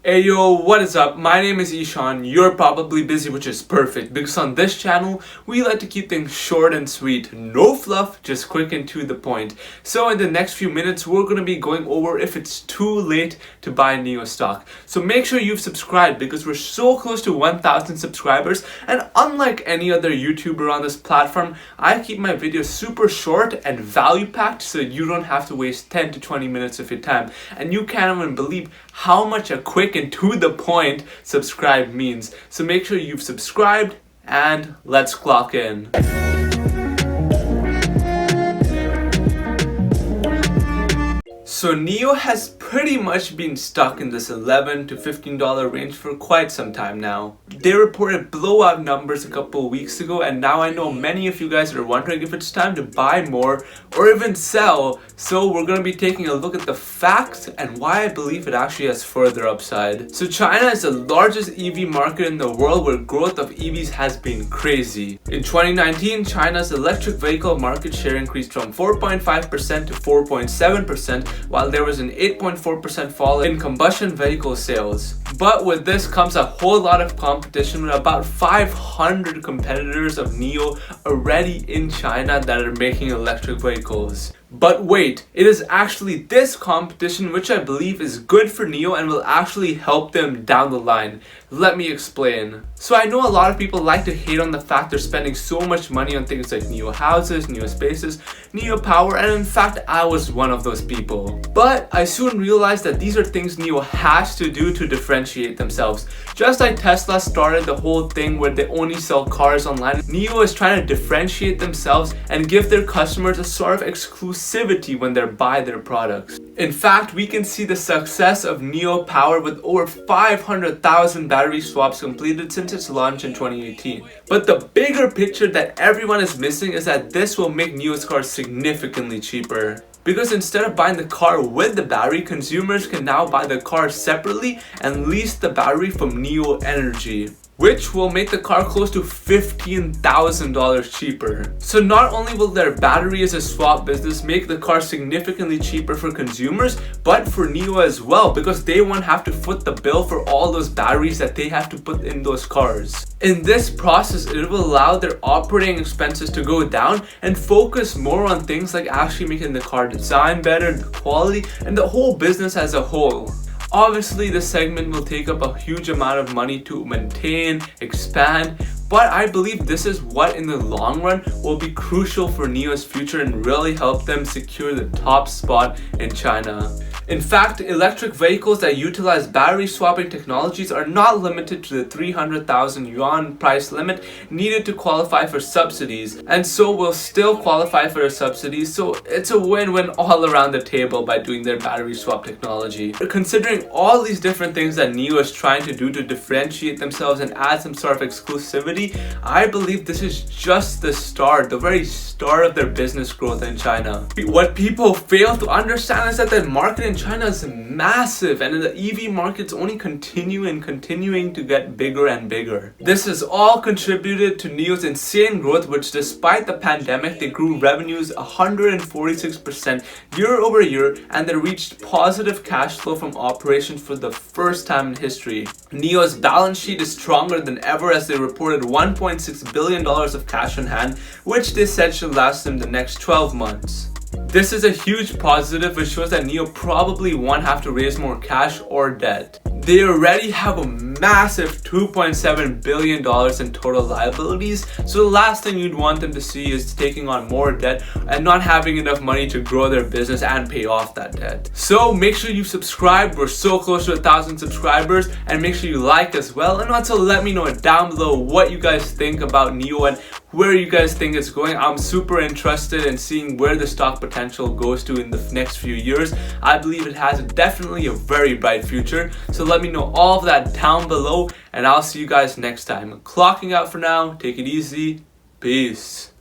Hey yo, what is up? My name is Ishan. You're probably busy, which is perfect because on this channel we like to keep things short and sweet. No fluff, just quick and to the point. So in the next few minutes we're going to be going over if it's too late to buy NIO stock. So make sure you've subscribed because we're so close to 1,000 subscribers, and unlike any other YouTuber on this platform, I keep my videos super short and value packed so you don't have to waste 10 to 20 minutes of your time. And you can't even believe how much a quick and to the point subscribe means. So make sure you've subscribed and let's clock in. So NIO has pretty much been stuck in this $11 to $15 range for quite some time now. They reported blowout numbers a couple of weeks ago, and now I know many of you guys are wondering if it's time to buy more or even sell. So we're going to be taking a look at the facts and why I believe it actually has further upside. So China is the largest EV market in the world where growth of EVs has been crazy. In 2019, China's electric vehicle market share increased from 4.5% to 4.7%, while there was an 8.4% fall in combustion vehicle sales. But with this comes a whole lot of competition, with about 500 competitors of NIO already in China that are making electric vehicles. But wait, it is actually this competition which I believe is good for NIO and will actually help them down the line. Let me explain. So I know a lot of people like to hate on the fact they're spending so much money on things like NIO houses, NIO spaces, NIO power, and in fact I was one of those people. But I soon realized that these are things NIO has to do to differentiate themselves. Just like Tesla started the whole thing where they only sell cars online, NIO is trying to differentiate themselves and give their customers a sort of exclusivity when they buy their products. In fact, we can see the success of NIO Power with over 500,000 battery swaps completed since its launch in 2018. But the bigger picture that everyone is missing is that this will make NIO's cars significantly cheaper. Because instead of buying the car with the battery, consumers can now buy the car separately and lease the battery from NIO Energy, which will make the car close to $15,000 cheaper. So not only will their battery as a swap business make the car significantly cheaper for consumers, but for NIO as well, because they won't have to foot the bill for all those batteries that they have to put in those cars. In this process, it will allow their operating expenses to go down and focus more on things like actually making the car design better, the quality, and the whole business as a whole. Obviously, this segment will take up a huge amount of money to maintain, expand, but I believe this is what in the long run will be crucial for NIO's future and really help them secure the top spot in China. In fact, electric vehicles that utilize battery swapping technologies are not limited to the 300,000 yuan price limit needed to qualify for subsidies, and so will still qualify for the subsidies, so it's a win-win all around the table by doing their battery swap technology. Considering all these different things that NIO is trying to do to differentiate themselves and add some sort of exclusivity, I believe this is just the start, the very start of their business growth in China. What people fail to understand is that the market in China is massive, and the EV market's only continuing to get bigger and bigger. This has all contributed to NIO's insane growth, which despite the pandemic, they grew revenues 146% year over year, and they reached positive cash flow from operations for the first time in history. NIO's balance sheet is stronger than ever as they reported $1.6 billion of cash on hand, which they said should last them the next 12 months. This is a huge positive, which shows that NIO probably won't have to raise more cash or debt. They already have a massive $2.7 billion in total liabilities, so the last thing you'd want them to see is taking on more debt and not having enough money to grow their business and pay off that debt. So make sure you subscribe. We're so close to 1,000 subscribers, and make sure you like as well, and also let me know down below what you guys think about NIO and where you guys think it's going. I'm super interested in seeing where the stock potential goes to in the next few years. I believe it has definitely a very bright future, so let me know all of that down below, and I'll see you guys next time. Clocking out for now. Take it easy. Peace.